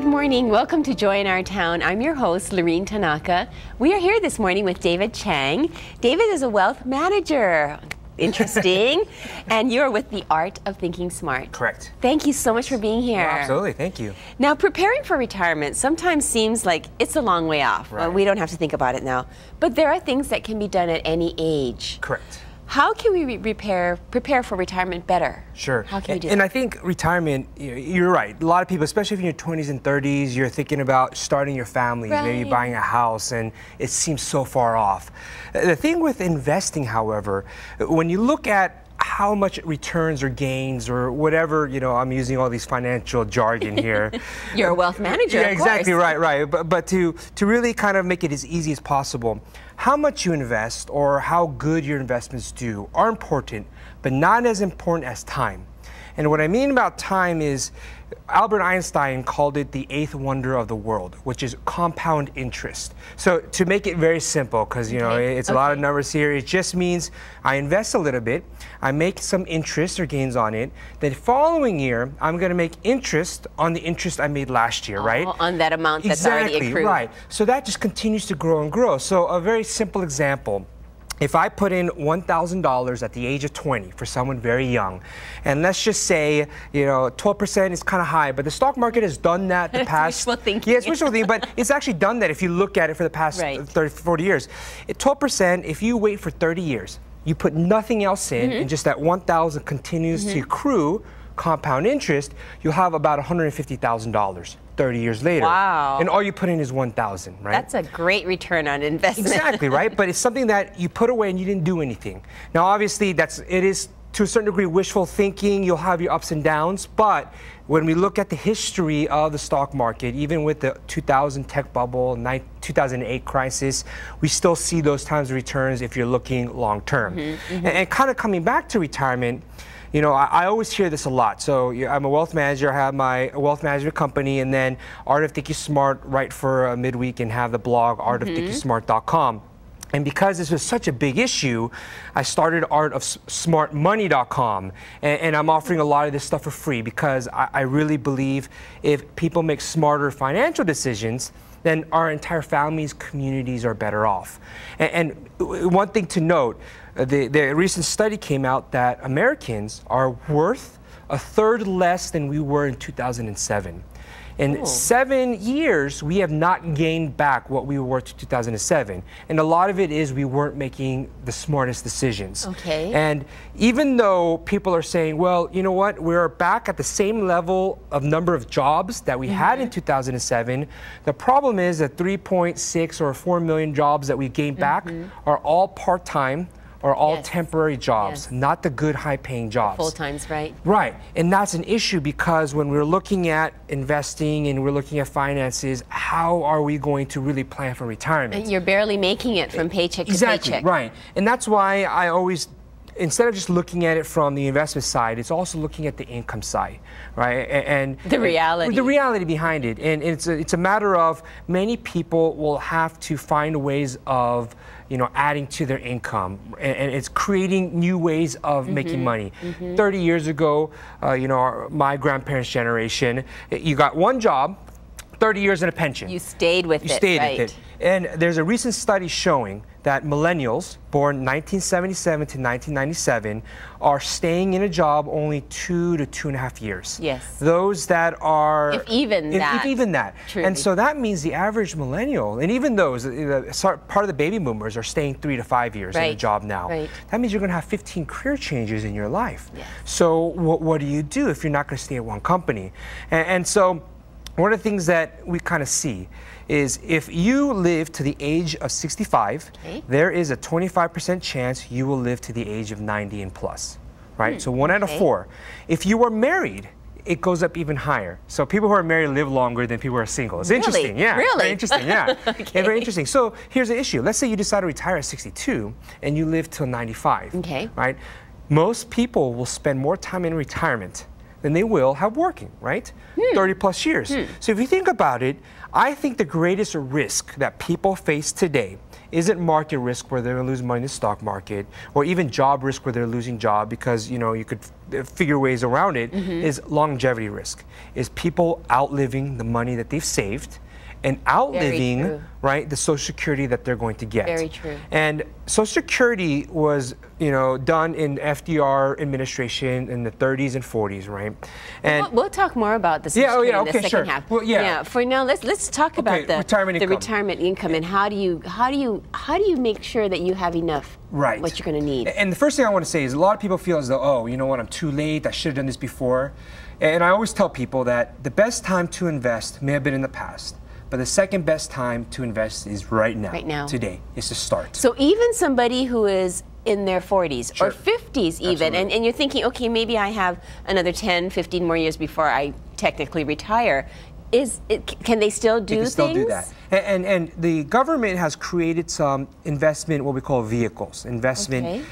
Good morning. Welcome to Joy in Our Town. I'm your host, Lorene Tanaka. We are here this morning with David Chang. David is a wealth manager. Interesting. And you're with The Art of Thinking Smart. Correct. Thank you so much for being here. Well, absolutely. Thank you. Now, preparing for retirement sometimes seems like it's a long way off. Right. Well, we don't have to think about it now. But there are things that can be done at any age. Correct. How can we prepare for retirement better? Sure. How can we do that? And I think retirement, you're right. A lot of people, especially if you're in your 20s and 30s, you're thinking about starting your family, maybe buying a house, and it seems so far off. The thing with investing, however, when you look at how much it returns or gains or whatever, I'm using all these financial jargon here. You're a wealth manager, Yeah, of exactly, course. right. But to really kind of make it as easy as possible, how much you invest or how good your investments do are important, but not as important as time. And what I mean about time is Albert Einstein called it the eighth wonder of the world, which is compound interest. So to make it very simple, because it's a lot of numbers here, it just means I invest a little bit, I make some interest or gains on it, the following year I'm going to make interest on the interest I made last year, right? On that amount that's already accrued. Exactly, right. So that just continues to grow and grow. So a very simple example. If I put in $1,000 at the age of 20 for someone very young, and let's just say, 12% is kind of high, but the stock market has done that the past... Wishful thinking. Yeah, it's wishful thinking, but it's actually done that if you look at it for the past 30, 40 years. At 12%, if you wait for 30 years, you put nothing else in, and just that 1,000 continues to accrue compound interest, you'll have about $150,000. 30 years later. Wow. And all you put in is 1,000, right? That's a great return on investment. Exactly, right? But it's something that you put away and you didn't do anything. Now, obviously, it is to a certain degree wishful thinking. You'll have your ups and downs. But when we look at the history of the stock market, even with the 2000 tech bubble, 2008 crisis, we still see those times of returns if you're looking long term. And kind of coming back to retirement, I always hear this a lot. So I'm a wealth manager, I have my wealth management company, and then Art of Thinking Smart, write for Midweek and have the blog, artofthinkingsmart.com. And because this was such a big issue, I started artofsmartmoney.com. And I'm offering a lot of this stuff for free because I really believe if people make smarter financial decisions, then our entire families, communities are better off. And one thing to note, the recent study came out that Americans are worth a third less than we were in 2007. In 7 years, we have not gained back what we were worth in 2007. And a lot of it is we weren't making the smartest decisions. Okay. And even though people are saying, well, you know what, we're back at the same level of number of jobs that we had in 2007, the problem is that 3.6 or 4 million jobs that we gained back are all part-time, are all temporary jobs, not the good high-paying jobs. Full-times, right? Right, and that's an issue because when we're looking at investing and we're looking at finances, how are we going to really plan for retirement? You're barely making it from paycheck to paycheck. Exactly, right. And that's why I always, instead of just looking at it from the investment side, it's also looking at the income side, right? And the reality. The reality behind it. And it's a matter of many people will have to find ways of adding to their income, and it's creating new ways of making money. 30 years ago, my grandparents' generation, you got one job, 30 years in a pension. You stayed with it, You stayed with it. And there's a recent study showing that millennials born 1977 to 1997 are staying in a job only 2 to 2.5 years. Yes. Those that are... If even that. Truly. And so that means the average millennial, and even those, part of the baby boomers are staying 3 to 5 years in a job now. That means you're going to have 15 career changes in your life. So what do you do if you're not going to stay at one company? And so one of the things that we kind of see is if you live to the age of 65, there is a 25% chance you will live to the age of 90 and plus, right? So 1 out of 4. If you are married, it goes up even higher. So people who are married live longer than people who are single. It's interesting, yeah. Really? Very interesting, yeah. Yeah, very interesting. So here's the issue. Let's say you decide to retire at 62 and you live till 95, right? Most people will spend more time in retirement than they will have working, right? 30 plus years. So if you think about it, I think the greatest risk that people face today isn't market risk where they're losing money in the stock market, or even job risk where they're losing job because you could figure ways around it, is longevity risk. Is people outliving the money that they've saved and outliving, right, the Social Security that they're going to get. Very true. And Social Security was, done in FDR administration in the 30s and 40s, right? And we'll talk more about the Social Security in the second half. Well, yeah. For now, let's talk about the retirement income and how do you make sure that you have enough, right, what you're going to need. And the first thing I want to say is a lot of people feel as though, oh, you know what, I'm too late. I should have done this before. And I always tell people that the best time to invest may have been in the past. But the second best time to invest is right now. Today, is to start. So even somebody who is in their 40s Sure. or 50s even, and you're thinking, okay, maybe I have another 10, 15 more years before I technically retire. Can they still do things? They can still do that. And the government has created some investment, what we call vehicles. Investment. Okay.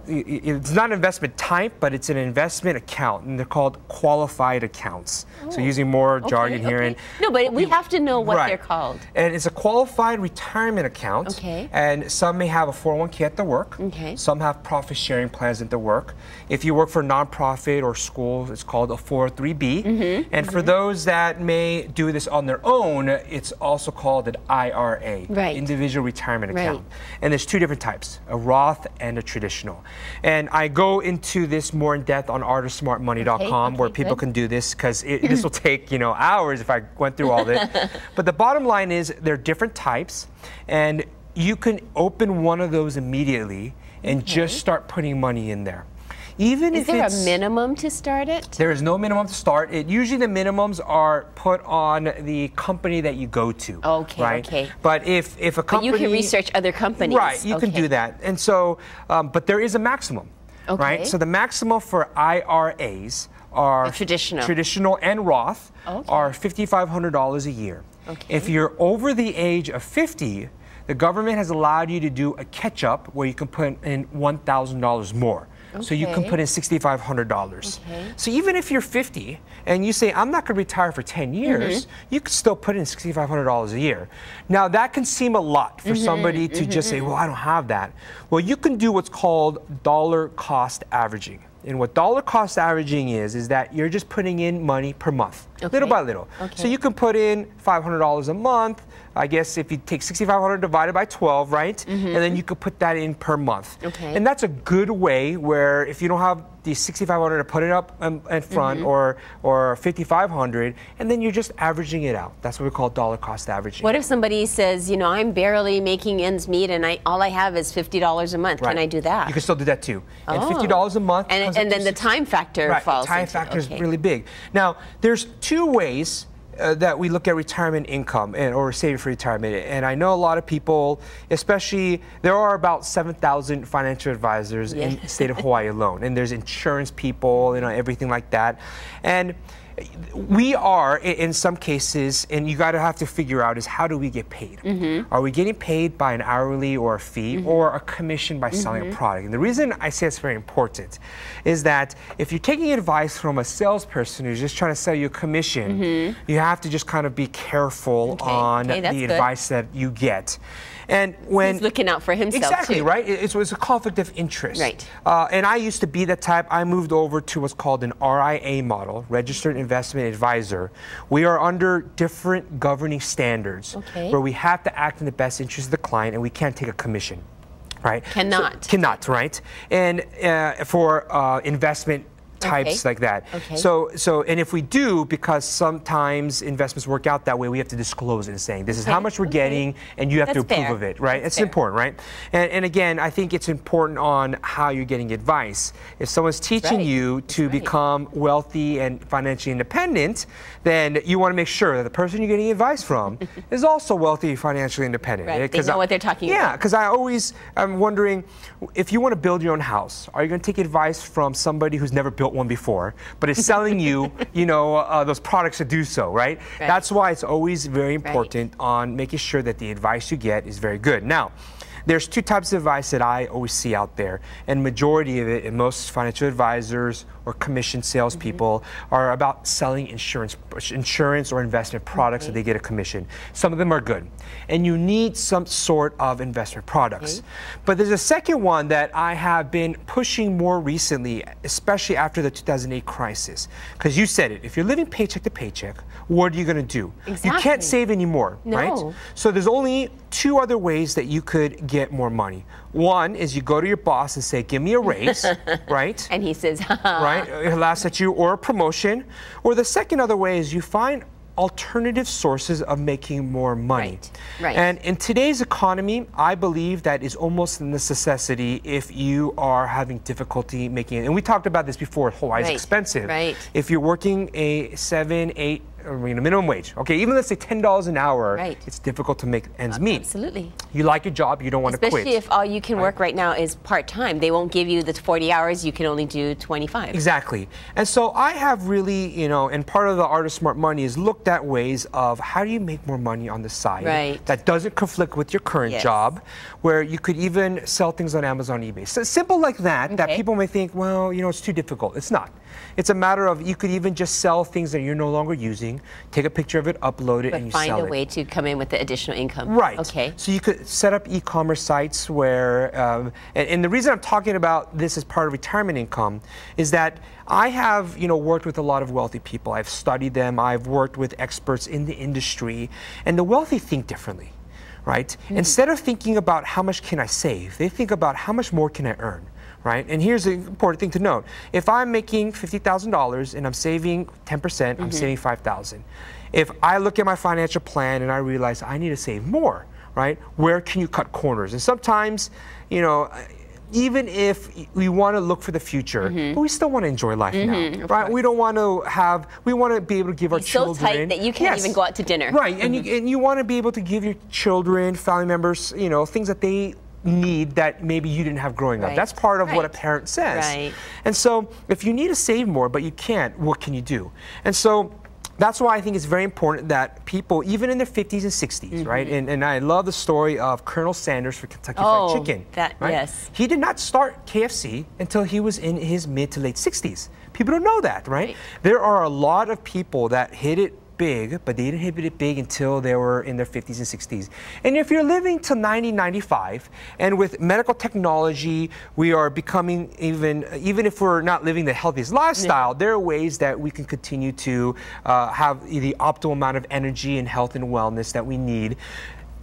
It's not an investment type, but it's an investment account, and they're called qualified accounts. So using more jargon here. And no, but we have to know what right. they're called. And it's a qualified retirement account. Okay. And some may have a 401k at their work. Okay. Some have profit sharing plans at their work. If you work for a nonprofit or school, it's called a 403b. And for those that may do this on their own, it's also called an IRA, right. individual retirement account. And there's two different types, a Roth and a traditional. And I go into this more in depth on artersmartmoney.com where people can do this, because this will take hours if I went through all this. But the bottom line is there are different types, and you can open one of those immediately and just start putting money in there. Even is there a minimum to start it? There is no minimum to start it. Usually the minimums are put on the company that you go to. Okay, right? okay. But if a company... But you can research other companies. Right, you can do that. And so, but there is a maximum. Okay. Right? So the maximum for IRAs are... Traditional and Roth are $5,500 a year. Okay. If you're over the age of 50, the government has allowed you to do a catch-up where you can put in $1,000 more. So you can put in $6,500. So even if you're 50 and you say, I'm not going to retire for 10 years, you could still put in $6,500 a year. Now, that can seem a lot for somebody to just say, well, I don't have that. Well, you can do what's called dollar cost averaging. And what dollar cost averaging is that you're just putting in money per month, little by little. So you can put in $500 a month. I guess if you take $6,500 divided by 12, right? And then you could put that in per month. And that's a good way where if you don't have the $6,500 to put it up in front or $5,500, and then you're just averaging it out. That's what we call dollar cost averaging. What if somebody says, I'm barely making ends meet and all I have is $50 a month? Can I do that? You can still do that too. And $50 a month. And then the time factor falls. The time factor is really big. Now, there's two ways that we look at retirement income or saving for retirement. And I know a lot of people, especially, there are about 7,000 financial advisors in the state of Hawaii alone. And there's insurance people, everything like that. And we are, in some cases, and you have to figure out is how do we get paid? Are we getting paid by an hourly or a fee or a commission by selling a product? And the reason I say it's very important is that if you're taking advice from a salesperson who's just trying to sell you a commission, you have to just kind of be careful on the advice that you get. And when he's looking out for himself exactly, too. Right? It's a conflict of interest. Right. And I used to be that type. I moved over to what's called an RIA model, Registered Investment Advisor. We are under different governing standards where we have to act in the best interest of the client, and we can't take a commission. Right? Cannot, right? And for investment types like that. So and if we do, because sometimes investments work out that way, we have to disclose it and saying this is how much we're getting, and you have to approve of it, right? It's important, right? And again, I think it's important on how you're getting advice. If someone's teaching you to become wealthy and financially independent, then you want to make sure that the person you're getting advice from is also wealthy and financially independent. Right. They know what they're talking about. Yeah, because I'm wondering, if you want to build your own house, are you going to take advice from somebody who's never built one before, but is selling you, those products to do so, right? That's why it's always very important on making sure that the advice you get is very good. Now, there's two types of advice that I always see out there, and majority of it, and most financial advisors or commission salespeople are about selling insurance or investment products that they get a commission. Some of them are good, and you need some sort of investment products. But there's a second one that I have been pushing more recently, especially after the 2008 crisis. Because you said it, if you're living paycheck to paycheck, what are you going to do? Exactly. You can't save anymore, No. right? So there's only two other ways that you could get more money. One is you go to your boss and say, give me a raise, right? And he says, right? He'll laugh at you, or a promotion. Or the second other way is you find alternative sources of making more money. Right, right. And in today's economy, I believe that is almost a necessity if you are having difficulty making it. And we talked about this before, Hawaii's expensive. Right. If you're working a 7, 8, minimum wage, okay, even let's say $10 an hour, it's difficult to make ends meet. Absolutely. You like your job, you don't want to quit. Especially if all you can work right now is part-time. They won't give you the 40 hours, you can only do 25. Exactly. And so I have really, and part of the art of smart money is looked at ways of how do you make more money on the side that doesn't conflict with your current job, where you could even sell things on Amazon, eBay. So simple like that, that people may think, well, it's too difficult. It's not. It's a matter of you could even just sell things that you're no longer using, take a picture of it, upload it, and you sell it. But find a way to come in with the additional income. Right. Okay. So you could set up e-commerce sites where, and the reason I'm talking about this as part of retirement income is that I have, worked with a lot of wealthy people. I've studied them. I've worked with experts in the industry, and the wealthy think differently, right? Instead of thinking about how much can I save, they think about how much more can I earn. Right? And here's the important thing to note. If I'm making $50,000 and I'm saving 10%, I'm saving $5,000. If I look at my financial plan and I realize I need to save more, right? Where can you cut corners? And sometimes, even if we want to look for the future, but we still want to enjoy life now, right? We don't want to we want to be able to give our children. So tight that you can't even go out to dinner. Right, and you want to be able to give your children, family members, things that they need that maybe you didn't have growing up. That's part of what a parent says. Right. And so if you need to save more but you can't, what can you do? And so that's why I think it's very important that people, even in their 50s and 60s, right? And I love the story of Colonel Sanders for Kentucky Fried Chicken. Right? Yes. He did not start KFC until he was in his mid to late 60s. People don't know that, right? There are a lot of people that hit it big, but they didn't hit it big until they were in their 50s and 60s. And if you're living to 90, 95, and with medical technology, we are becoming even if we're not living the healthiest lifestyle, there are ways that we can continue to have the optimal amount of energy and health and wellness that we need,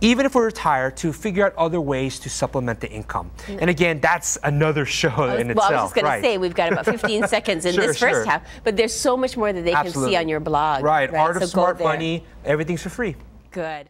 even if we're retired, to figure out other ways to supplement the income. And again, that's another show in itself. Well, I was just going to say, we've got about 15 seconds in this first half, but there's so much more that they can see on your blog. Right, Art of Smart Money, everything's for free. Good.